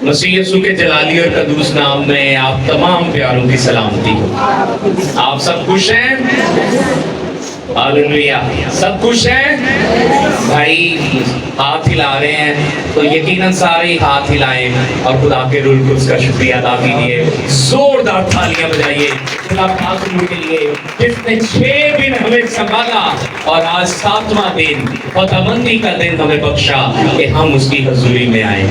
مسیح یسوع کے جلالی اور قدوس نام میں آپ تمام پیاروں کی سلامتی ہو۔ آپ سب خوش ہیں؟ ہاللیلویا، سب خوش ہیں؟ بھائی ہاتھ ہلا رہے ہیں تو یقیناً سارے ہی ہاتھ ہلائیں اور خدا کے روح القدس کا شکریہ ادا کیجیے۔ زوردار تالیاں بجائیے خدا پاک کے لیے جس نے 6 دن ہمیں سنبھالا اور آج 7واں دن خداوندی کا دن ہمیں بخشا کہ ہم اس کی حضوری میں آئے۔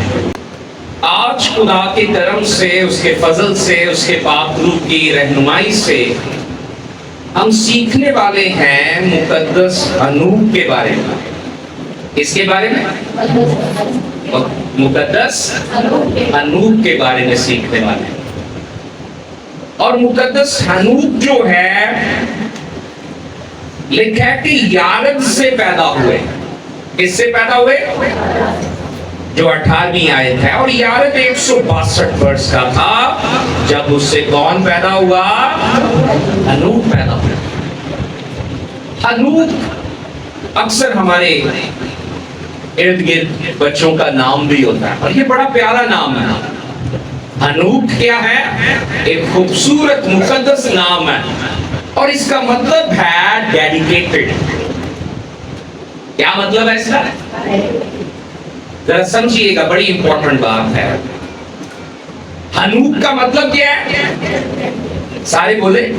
آج خدا کے کرم سے، اس کے فضل سے، اس کے پاک روح کی رہنمائی سے ہم سیکھنے والے ہیں مقدس حنوک کے بارے میں۔ اس کے بارے میں مقدس حنوک کے بارے میں سیکھنے والے ہیں۔ اور مقدس حنوک جو ہے لکھا ہے کہ یارد سے پیدا ہوئے۔ کس سے پیدا ہوئے؟ جو 18ویں آیت ہے۔ اور یارد 162 برس کا تھا جب اس سے کون پیدا ہوا؟ حنوک پیدا ہوا۔ حنوک اکثر ہمارے ارد گرد بچوں کا نام بھی ہوتا ہے اور یہ بڑا پیارا نام ہے۔ حنوک کیا ہے؟ ایک خوبصورت مقدس نام ہے اور اس کا مطلب ہے ڈیڈیکیٹڈ۔ کیا مطلب ہے اس کا؟ ذرا سمجھیے گا، بڑی امپورٹنٹ بات ہے۔ حنوک کا مطلب کیا ہے؟ سارے بولے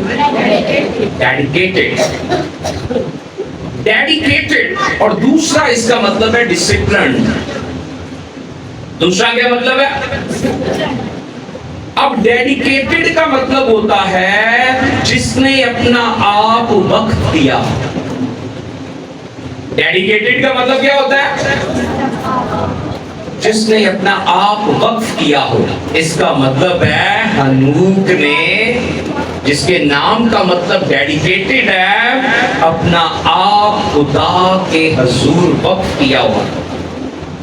ڈیڈیکیٹڈ۔ ڈیڈیکیٹڈ اور دوسرا اس کا مطلب ہے ڈسپلنڈ۔ دوسرا کیا مطلب ہے؟ اب ڈیڈیکیٹڈ کا مطلب ہوتا ہے جس نے اپنا آپ وقف دیا۔ ڈیڈیکیٹڈ کا مطلب کیا ہوتا ہے؟ جس نے اپنا آپ وقف کیا ہو۔ اس کا مطلب ہے حنوک نے، جس کے نام کا مطلب ڈیڈیکیٹڈ ہے، اپنا آپ خدا کے حضور وقف کیا ہوا۔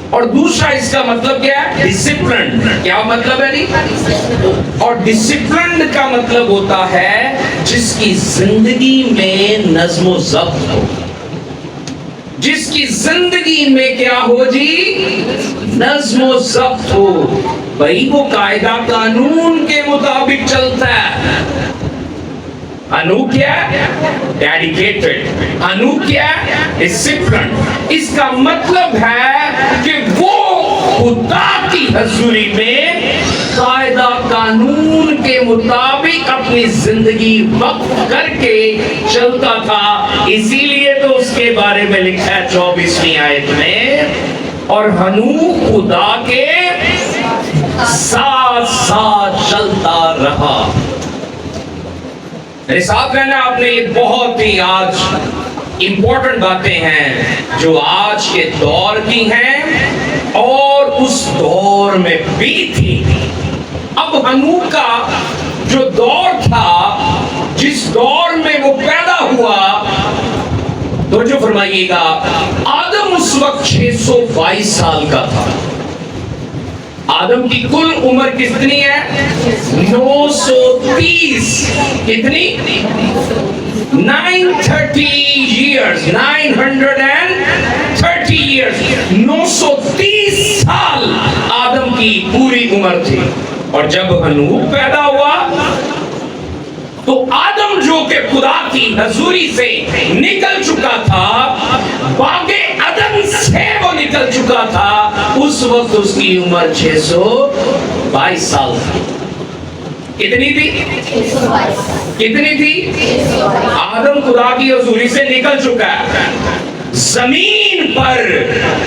اور دوسرا اس کا مطلب کیا ہے؟ ڈسپلنڈ۔ کیا مطلب ہے جی؟ اور ڈسپلنڈ کا مطلب ہوتا ہے جس کی زندگی میں نظم و ضبط ہو۔ جس کی زندگی میں کیا ہو جی؟ نظم و ضبط ہو۔ بھائی وہ قاعدہ قانون کے مطابق چلتا ہے۔ حنوک کیا ہے؟ ڈیڈیکیٹڈ۔ حنوک کیا ہے؟ ڈسپلنڈ۔ اس کا مطلب ہے کہ وہ خدا کی حضوری میں قاعدہ قانون کے مطابق اپنی زندگی وقف کر کے چلتا تھا۔ اسی لیے تو اس کے بارے میں لکھا ہے 24ویں آیت میں، اور حنوک خدا کے ساتھ ساتھ چلتا رہا۔ میرے ساتھ رہنا آپ نے، یہ بہت ہی آج امپورٹنٹ باتیں ہیں جو آج کے دور کی ہیں اور اس دور میں بھی تھی۔ اب حنوک کا جو دور تھا، جس دور میں وہ پیدا ہوا، توجہ فرمائیے گا، آدم اس وقت 622 سال کا تھا۔ آدم کی کل عمر کتنی ہے؟ 930۔ کتنی؟ 930 years۔ 930 years۔ 930 سال آدم کی پوری عمر تھی۔ اور جب حنوک پیدا ہوا تو آدم جو کہ خدا کی حضوری سے نکل چکا تھا، باغ عدن سے وہ نکل چکا تھا، اس وقت اس کی عمر 622 سال تھی۔ کتنی تھی؟ کتنی تھی؟ آدم خدا کی حضوری سے نکل چکا ہے۔ زمین پر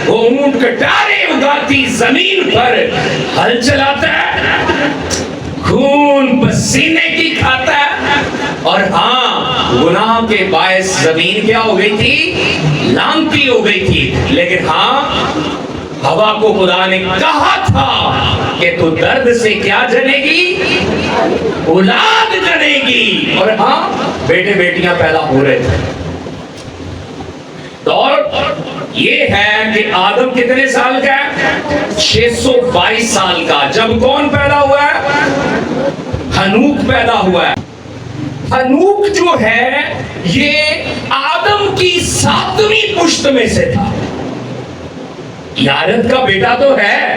وہ اونٹ کٹارے اگاتی زمین پر ہل چلاتا ہے، خون پسینے کی کھاتا ہے، اور ہاں گناہ کے باعث زمین کیا ہو گئی تھی؟ لامتی ہو گئی تھی۔ لیکن ہاں ہوا کو خدا نے کہا تھا کہ تو درد سے کیا جنے گی؟ اولاد جنے گی۔ اور ہاں بیٹے بیٹیاں پیدا ہو رہے تھے۔ اور یہ ہے کہ آدم کتنے سال کا ہے؟ 622 سال کا۔ جب کون پیدا ہوا ہے؟ حنوک پیدا ہوا ہے۔ حنوک جو ہے یہ آدم کی 7ویں پشت میں سے تھا۔ یارد کا بیٹا تو ہے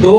2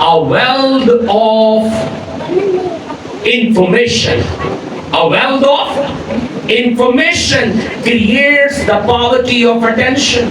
a wealth of information, a wealth of information creates the poverty of attention।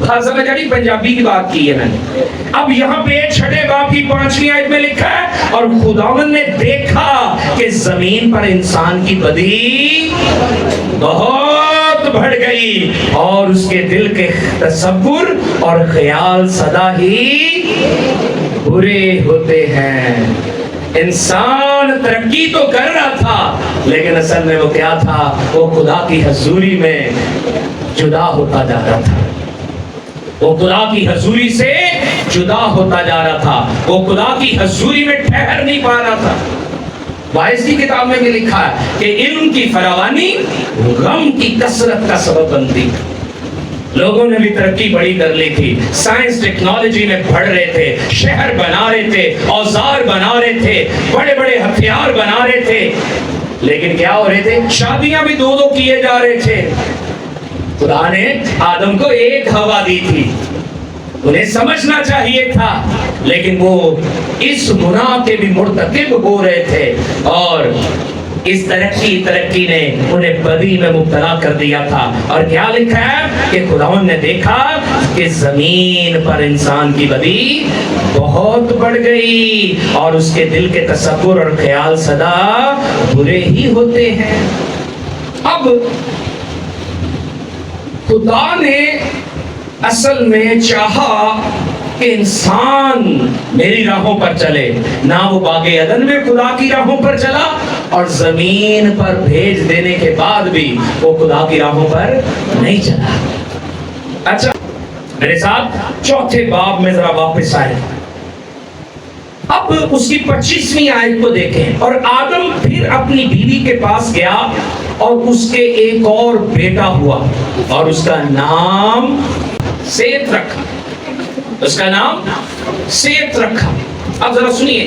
بات سمجھ آ رہی؟ پنجابی کی بات کی ہے میں نے. اب یہاں پہ 6 باب کی 5ویں آیت میں لکھا ہے اور خداوند نے دیکھا کہ زمین پر انسان کی بدی بہت بڑھ گئی اور اس کے دل کے تصور اور خیال سدا ہی برے ہوتے ہیں. انسان ترقی تو کر رہا تھا لیکن اصل میں وہ کیا تھا؟ وہ خدا کی حضوری میں جدا ہوتا جا رہا تھا. وہ خدا کی حضوری سے جدا ہوتا جا رہا تھا. وہ خدا کی حضوری میں ٹھہر نہیں پا رہا تھا. باعث کی کتاب میں بھی لکھا ہے کہ علم کی فراوانی غم کی کثرت کا سبب بنتی. لوگوں نے بھی ترقی بڑی کر لی تھی، سائنس ٹیکنالوجی میں بڑھ رہے تھے، شہر بنا رہے تھے، اوزار بنا رہے تھے، بڑے بڑے ہتھیار بنا رہے تھے، لیکن کیا ہو رہے تھے؟ شادیاں بھی 2 کیے جا رہے تھے. خدا نے آدم کو ایک ہوا دی تھی، انہیں سمجھنا چاہیے تھا، لیکن وہ اس گناہ کے بھی مرتکب ہو رہے تھے اور اس ترقی نے انہیں بدی میں مبتلا کر دیا تھا. اور کیا لکھا ہے کہ خداوند نے دیکھا کہ زمین پر انسان کی بدی بہت بڑھ گئی اور اس کے دل کے تصور اور خیال سدا برے ہی ہوتے ہیں. اب خدا نے اصل میں چاہا کہ انسان میری راہوں پر چلے، نہ وہ باغ عدن میں خدا کی راہوں پر چلا اور زمین پر بھیج دینے کے بعد بھی وہ خدا کی راہوں پر نہیں چلا. اچھا میرے ساتھ 4 باب میں ذرا واپس آئے. اب اس کی 25ویں آیت کو دیکھیں. اور آدم پھر اپنی بیوی کے پاس گیا اور اس کے ایک اور بیٹا ہوا اور اس کا نام سیت رکھا. اس کا نام سیت رکھا. اب ذرا سنیے،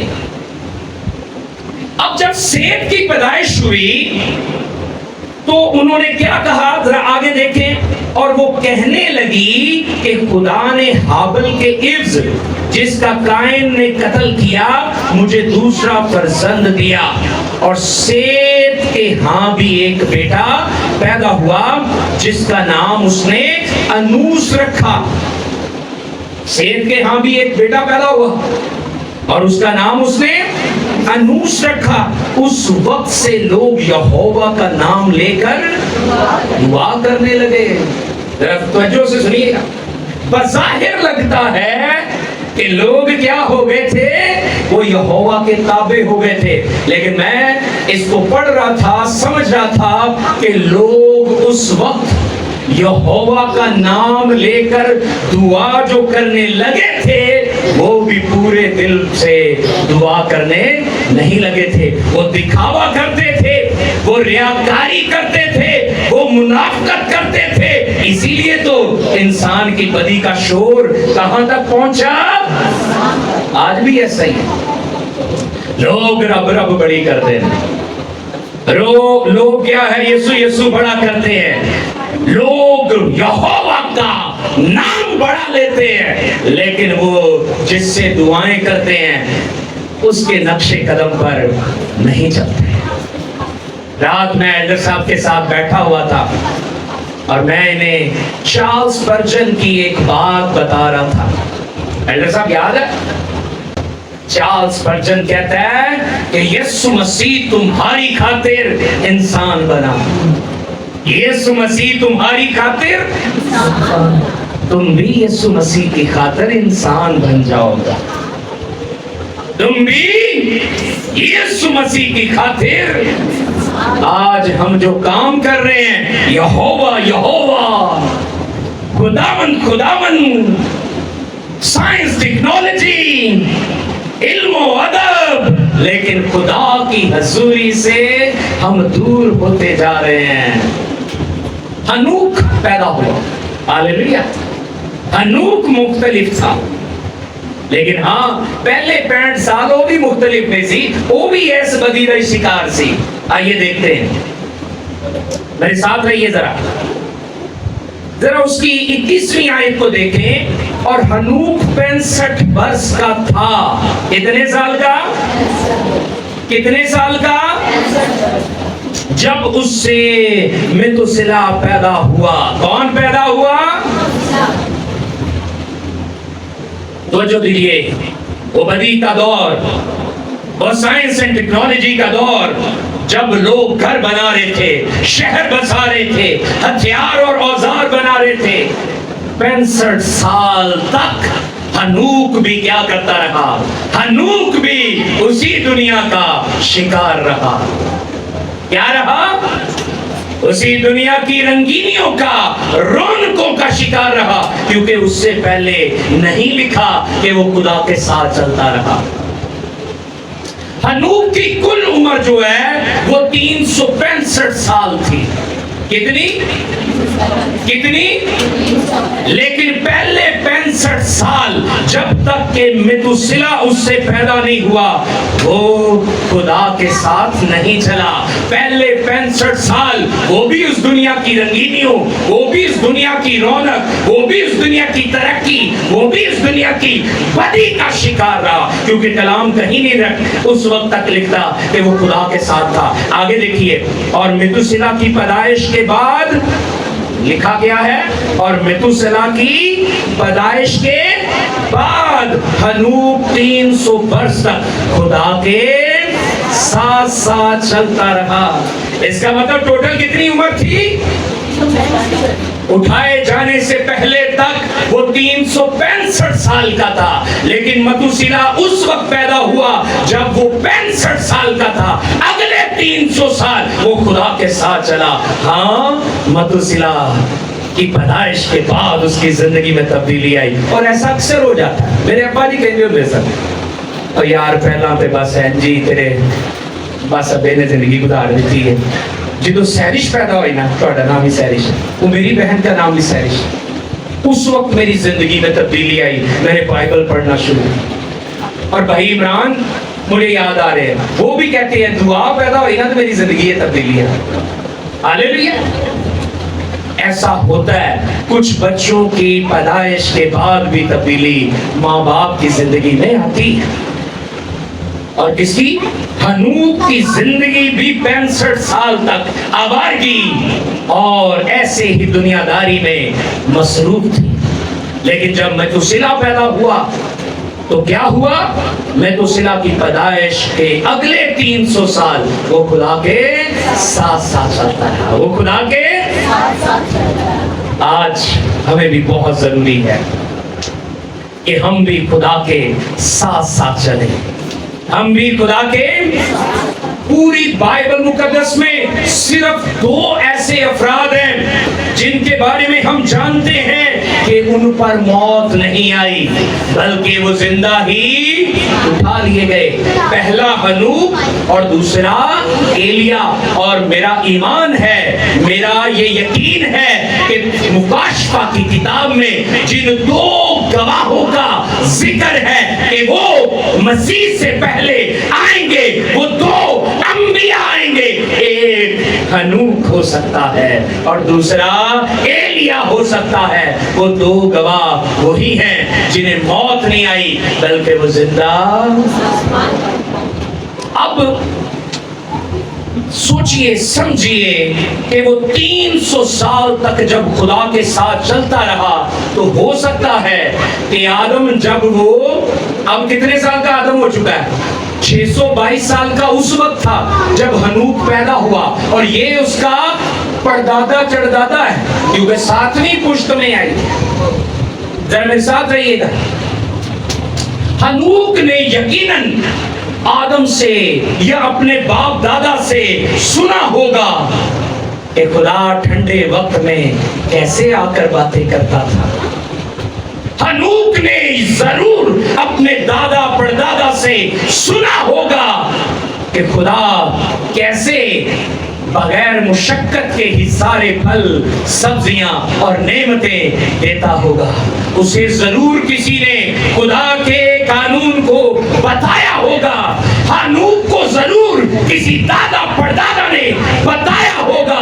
اب جب سیت کی پیدائش ہوئی تو انہوں نے کیا کہا؟ ذرا آگے دیکھیں. اور وہ کہنے لگی کہ خدا نے حابل کے عوض جس کا قائن نے قتل کیا مجھے دوسرا فرزند دیا. اور سیت کے ہاں بھی ایک بیٹا پیدا ہوا جس کا نام اس نے انوس رکھا. سیت کے ہاں بھی ایک بیٹا پیدا ہوا اور اس کا نام اس نے انوس رکھا. اس وقت سے لوگ یہوہ کا نام لے کر دعا کرنے لگے. ذرا توجہ سے سنیے گا. بظاہر لگتا ہے کہ لوگ کیا ہو گئے تھے؟ وہ یہوہ کے تابع ہو گئے تھے، لیکن میں اس کو پڑھ رہا تھا، سمجھ رہا تھا کہ لوگ اس وقت یہوہ کا نام لے کر دعا جو کرنے لگے تھے وہ بھی پورے دل سے دعا کرنے نہیں لگے تھے. وہ دکھاوا کرتے تھے، وہ ریاکاری کرتے تھے، وہ منافقت کرتے تھے. اسی لیے تو انسان کی بدی کا شور کہاں تک پہنچا؟ آج بھی ایسا ہی لوگ رب رب بڑی کرتے ہیں. لوگ کیا ہے؟ یسو یسو بڑا کرتے ہیں. لوگ یہوہ کا نام بڑا لیتے ہیں، لیکن وہ جس سے دعائیں کرتے ہیں اس کے نقش قدم پر نہیں چلتے. رات میں ایلڈر صاحب کے ساتھ بیٹھا ہوا تھا اور میں انہیں چارلز اسپرجن کی ایک بات بتا رہا تھا. ایلڈر صاحب یاد ہے؟ چارلز اسپرجن کہتا ہے کہ یسوع مسیح تمہاری خاطر انسان بنا. یسوع مسیح تمہاری خاطر، تم بھی یسوع مسیح کی خاطر انسان بن جاؤ گا. تم بھی یسوع مسیح کی خاطر. آج ہم جو کام کر رہے ہیں یہوہ یہوہ، خداوند خداوند، سائنس ٹیکنالوجی، علم و ادب، لیکن خدا کی حضوری سے ہم دور ہوتے جا رہے ہیں. ہنوک پیدا ہوا. ہاللیلویا. ہنوک مختلف تھا، لیکن ہاں پہلے 65 سال وہ بھی مختلف میں سی، وہ بھی ایس بدی کا شکار سی. آئیے دیکھتے ہیں، میرے ساتھ رہیے ذرا اس کی 21ویں آیت کو دیکھیں. اور ہنوک 65 برس کا تھا. کتنے سال کا؟ کتنے سال کا؟ جب اس سے متوسلا پیدا ہوا. کون پیدا ہوا؟ توجہ دیجیے، وہ بدی کا دور، وہ سائنس اینڈ ٹیکنالوجی کا دور، جب لوگ گھر بنا رہے تھے، شہر بسا رہے تھے، ہتھیار اور اوزار بنا رہے تھے، 65 سال تک ہنوک بھی کیا کرتا رہا؟ ہنوک بھی اسی دنیا کا شکار رہا۔ کیا رہا؟ اسی دنیا کی رنگینیوں کا، رونقوں کا شکار رہا، کیونکہ اس سے پہلے نہیں لکھا کہ وہ خدا کے ساتھ چلتا رہا۔ ہنوک کی کل عمر جو ہے وہ 365 سال تھی۔ کتنی؟ لیکن پہلے 65 سال جب تک کہ متوسیلہ اس سے پیدا نہیں ہوا، وہ خدا کے ساتھ نہیں چلا۔ پہلے 65 سال وہ بھی اس دنیا کی رنگینیوں، وہ بھی اس دنیا کی رونق، وہ بھی اس دنیا کی ترقی، وہ بھی اس دنیا کی بدی کا شکار رہا، کیونکہ کلام کہیں نہیں اس وقت تک لکھتا کہ وہ خدا کے ساتھ تھا۔ آگے دیکھیے، اور متوسیلہ کی پیدائش کے بعد لکھا گیا ہے، اور متوسیلہ کی پیدائش کے بعد ہنوک 300 برس تک خدا کے ساتھ ساتھ چلتا رہا۔ اس کا مطلب ٹوٹل کتنی عمر تھی؟ اٹھائے جانے سے پہلے تک وہ 365 سال کا تھا، لیکن متوسیلہ اس وقت پیدا ہوا جب وہ 65 سال کا تھا۔ اگلے 300 سال وہ خدا کے ساتھ چلا۔ ہاں، متوسیلہ کی پیدائش کے بعد اس کی زندگی میں تبدیلی آئی، اور ایسا اکثر ہو جاتا ہے۔ میرے ابا جی کہیں گے اور یار پہلا پہ بس ہے جی تیرے بس ابے نے زندگی گزار دیتی ہے۔ جدو سیرش پیدا ہوئی نا، تھوڑا نام ہی سیرش، وہ میری بہن کا نام بھی سیرش، اس وقت میری زندگی میں تبدیلی آئی۔ میں نے بائبل پڑھنا شروع، اور بھائی عمران مجھے یاد آ رہے ہیں، وہ بھی کہتے ہیں دعا پیدا ہوئی نا تو میری زندگی میں تبدیلی ہے۔ ہاللیلویا۔ ایسا ہوتا ہے، کچھ بچوں کی پیدائش کے بعد بھی تبدیلی ماں باپ کی زندگی میں آتی ہے۔ اور کس کی؟ ہنوک کی زندگی بھی 65 سال تک آوارگی اور ایسے ہی دنیا داری میں مصروف تھی۔ لیکن جب متوسیلہ پیدا ہوا تو کیا ہوا؟ متوسیلہ کی پیدائش کے اگلے 300 سال وہ خدا کے ساتھ ساتھ چلتا رہا، وہ خدا کے ساتھ چلتا رہا۔ آج ہمیں بھی بہت ضروری ہے کہ ہم بھی خدا کے ساتھ ساتھ چلیں، ہم بھی خدا کے۔ پوری بائبل مقدس میں صرف 2 ایسے افراد ہیں جن کے بارے میں ہم جانتے ہیں کہ ان پر موت نہیں آئی بلکہ وہ زندہ ہی اٹھا لیے گئے۔ پہلا ہنوک اور دوسرا ایلیا۔ اور میرا ایمان ہے، میرا یہ یقین ہے کہ مکاشفہ کی کتاب میں جن 2 گواہوں کا ذکر ہے کہ وہ مسیح سے پہلے آئیں گے، وہ 2 انبیاء آئیں گے۔ ایک ہنوک ہو سکتا ہے اور دوسرا ایلیا ہو سکتا ہے۔ وہ 2 گواہ وہی ہیں جنہیں موت نہیں آئی بلکہ وہ زندہ۔ اب سوچئے سمجھئے کہ وہ 300 سال تک جب خدا کے ساتھ چلتا رہا تو ہو سکتا ہے کہ آدم جب وہ اب کتنے سال کا آدم ہو چکا ہے؟ 622 سال کا اس وقت تھا جب ہنوک پیدا ہوا، اور یہ اس کا پردادا چڑدادا ہے کیونکہ 7ویں پشت میں آئی۔ ذرا میرے ساتھ رہیے گا۔ ہنوک نے یقیناً آدم سے یا اپنے باپ دادا سے سنا ہوگا کہ خدا ٹھنڈے وقت میں کیسے آ کر باتیں کرتا تھا۔ ہنوک نے ضرور اپنے دادا پردادا سے سنا ہوگا کہ خدا کیسے بغیر مشقت کے ہی سارے پھل، سبزیاں اور نعمتیں دیتا ہوگا۔ اسے ضرور کسی نے خدا کے قانون کو بتایا ہوگا۔ ہنوک کو ضرور کسی دادا پردادا نے بتایا ہوگا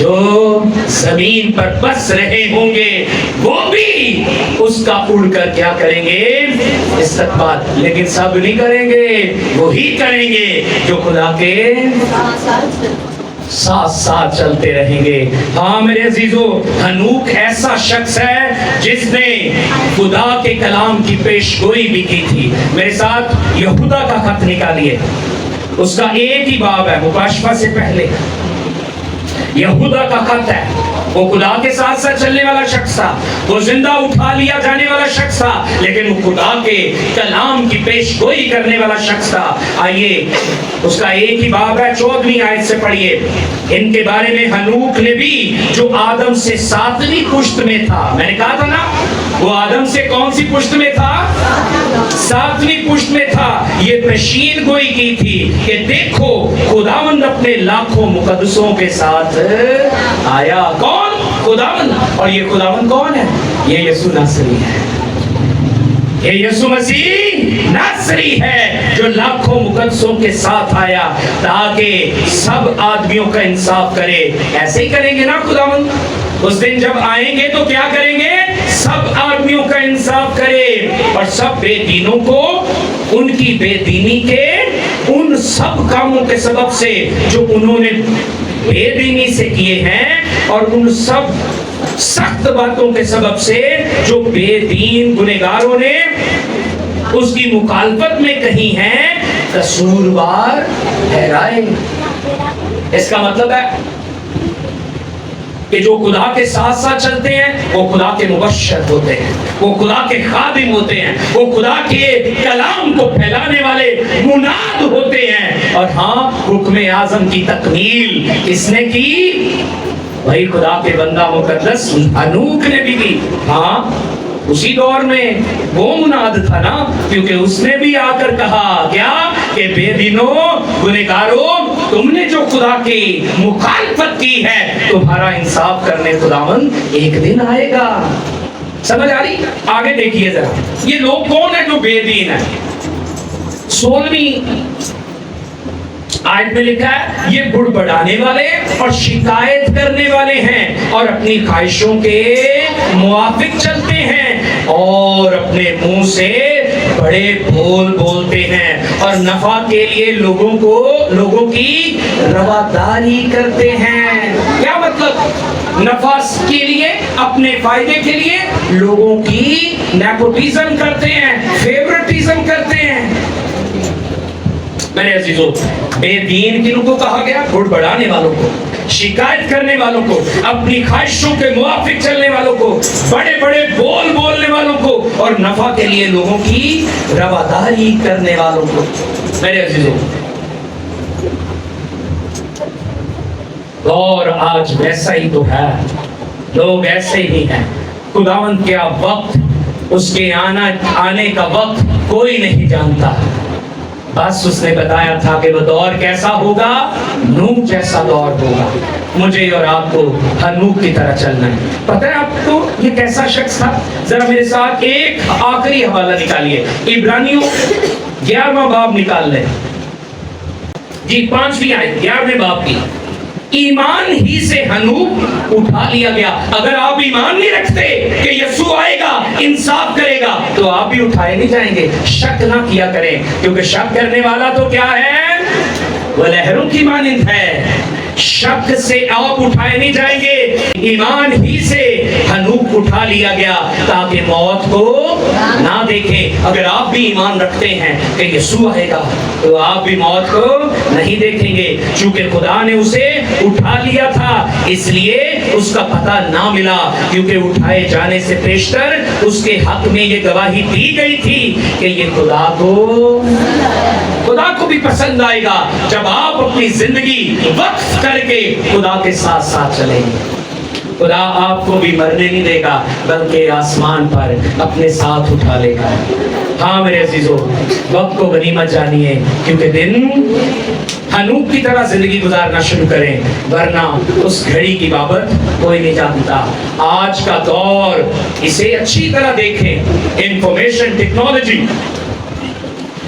جو زمین پر بس رہے ہوں گے وہ بھی اس کا اڑ کر کیا کریں گے؟ استقبال. لیکن سب نہیں کریں گے، وہی کریں گے جو خدا کے ساتھ ساتھ چلتے رہیں گے. ہاں میرے عزیزو، ہنوک ایسا شخص ہے جس نے خدا کے کلام کی پیش گوئی بھی کی تھی. میرے ساتھ یہودا کا خط نکالیے، اس کا ایک ہی باب ہے، مکاشفہ سے پہلے. یہودا کا خط ہے. وہ خدا کے ساتھ ساتھ چلنے والا شخص تھا، وہ زندہ اٹھا لیا جانے والا شخص تھا، لیکن وہ خدا کے کلام کی پیش گوئی کرنے والا شخص تھا. آئیے اس کا ایک ہی باب ہے، 14ویں آیت سے پڑھیے. ان کے بارے میں ہنوک نے بھی، جو آدم سے 7ویں پشت میں تھا. میں نے کہا تھا نا، وہ آدم سے کون سی پشت میں تھا؟ 7ویں پشت میں تھا. یہ پیشین گوئی کی تھی کہ دیکھو خداوند اپنے لاکھوں مقدسوں کے ساتھ آیا. کون؟ خداوند. اور یہ خداوند کون ہے؟ یہ یسوع ناصری ہے. یہ یسوع مسیح ناصری ہے جو لاکھوں مقدسوں کے ساتھ آیا تاکہ سب آدمیوں کا انصاف کرے. ایسے ہی کریں گے نا خداوند؟ اس دن جب آئیں گے تو کیا کریں گے؟ سب آدمیوں کا انصاف کرے اور سب بے دینوں کو ان کی بے دینی کے ان سب کاموں کے سبب سے جو انہوں نے بے دینی سے کیے ہیں اور ان سب سخت باتوں کے سبب سے جو بے دین گنہگاروں نے اس کی مخالفت میں کہی ہیں، قصوروار ٹھہرائے. اس کا مطلب ہے کہ جو خدا کے ساتھ ساتھ چلتے ہیں وہ خدا کے مبشر ہوتے ہیں، وہ خدا کے خادم ہوتے ہیں، وہ خدا کے کلام کو پھیلانے والے مناد ہوتے ہیں. اور ہاں، حکم اعظم کی تکمیل کس نے کی؟ وہی خدا کے بندہ مقدس ہنوک نے بھی کی. ہاں، اسی دور میں وہ مناد تھا نا، کیونکہ اس نے بھی آ کر کہا کیا کہ بے دینوں گنہگاروں، تم نے جو خدا کی مخالفت کی ہے تمہارا انصاف کرنے خداوند ایک دن آئے گا. سمجھ آ رہی؟ آگے دیکھیے ذرا، یہ لوگ کون ہیں جو بے دین ہیں؟ 16ویں آیت میں لکھا ہے یہ بڑبڑانے والے اور شکایت کرنے والے ہیں اور اپنی خواہشوں کے موافق چلتے ہیں اور اپنے منہ سے بڑے بول بولتے ہیں اور نفع کے لیے لوگوں کی رواداری کرتے ہیں. کیا مطلب؟ نفع کے لیے، اپنے فائدے کے لیے لوگوں کی نیپوٹزم کرتے ہیں، فیورٹزم کرتے ہیں. میرے عزیزو، بے دین کن کو کہا گیا؟ بڑبڑانے والوں کو، شکایت کرنے والوں کو، اپنی خواہشوں کے موافق چلنے والوں کو، بڑے بڑے بول بولنے والوں کو اور نفع کے لیے لوگوں کی رواداری کرنے والوں کو. میرے عزیزو، اور آج ویسا ہی تو ہے، لوگ ایسے ہی ہیں. خداوند کیا وقت، اس کے آنے کا وقت کوئی نہیں جانتا. بس اس نے بتایا تھا کہ وہ دور کیسا ہوگا؟ نوح جیسا دور ہوگا. مجھے اور آپ کو ہنوک کی طرح چلنا ہے. پتہ ہے آپ کو یہ کیسا شخص تھا؟ ذرا میرے ساتھ ایک آخری حوالہ نکالیے، عبرانیوں 11واں باب نکال لیں جی. 5ویں آیت 11ویں باب کی. ایمان ہی سے ہنوک اٹھا لیا گیا. اگر آپ ایمان نہیں رکھتے کہ یسوع آئے گا، انصاف کرے گا، تو آپ بھی اٹھائے نہیں جائیں گے. شک نہ کیا کریں، کیونکہ شک کرنے والا تو کیا ہے؟ وہ لہروں کی مانند ہے. شک سے آپ اٹھائے نہیں جائیں گے. ایمان ہی سے ہنوک اٹھا لیا گیا تاکہ موت کو نہ دیکھیں. اگر آپ بھی ایمان رکھتے ہیں کہ یسوع آئے گا تو آپ بھی موت کو نہیں دیکھیں گے. چونکہ خدا نے اسے اٹھا لیا تھا اس لیے اس کا پتہ نہ ملا، کیونکہ اٹھائے جانے سے پیشتر اس کے حق میں یہ گواہی دی گئی تھی کہ یہ خدا کو بھی پسند آئے گا جب آپ اپنی زندگی وقف کر کے خدا کے ساتھ ساتھ چلیں گے. خدا آپ کو بھی مرنے نہیں دے گا بلکہ آسمان پر اپنے ساتھ اٹھا لے گا. ہاں میرے عزیزو، وقت کو غنیمت جانیے، کیونکہ دن ہنوک کی طرح زندگی گزارنا شروع کریں، ورنہ اس گھڑی کی بابت کوئی نہیں جانتا. آج کا دور، اسے اچھی طرح دیکھیں. انفارمیشن ٹیکنالوجی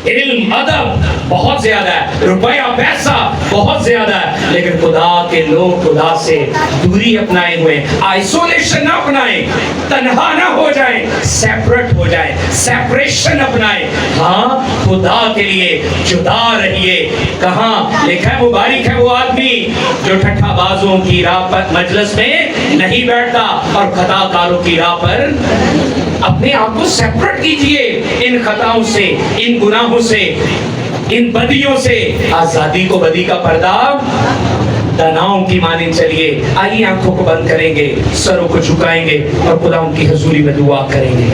علم ادب بہت زیادہ ہے, روپیہ پیسہ بہت زیادہ ہے, لیکن خدا کے لوگ خدا سے دوری اپنائے ہوئے, آئسولیشن نہ اپنائیں, تنہا نہ ہو جائیں, سیپریٹ ہو جائیں, سیپریشن اپنائیں. ہاں خدا کے لیے جدا رہیے. کہاں لکھا ہے, مبارک ہے وہ آدمی جو ٹھٹھا بازوں کی راہ پر مجلس میں نہیں بیٹھتا اور خطا کاروں کی راہ پر. اپنے آپ کو سیپریٹ کیجئے ان خطاؤں سے, ان گناہوں سے, ان بدیوں سے. آزادی کو بدی کا پردہ دناؤں کی مانند چلیے. آئیے آنکھوں کو بند کریں گے, سروں کو جھکائیں گے اور خدا ان کی حضوری میں دعا کریں گے.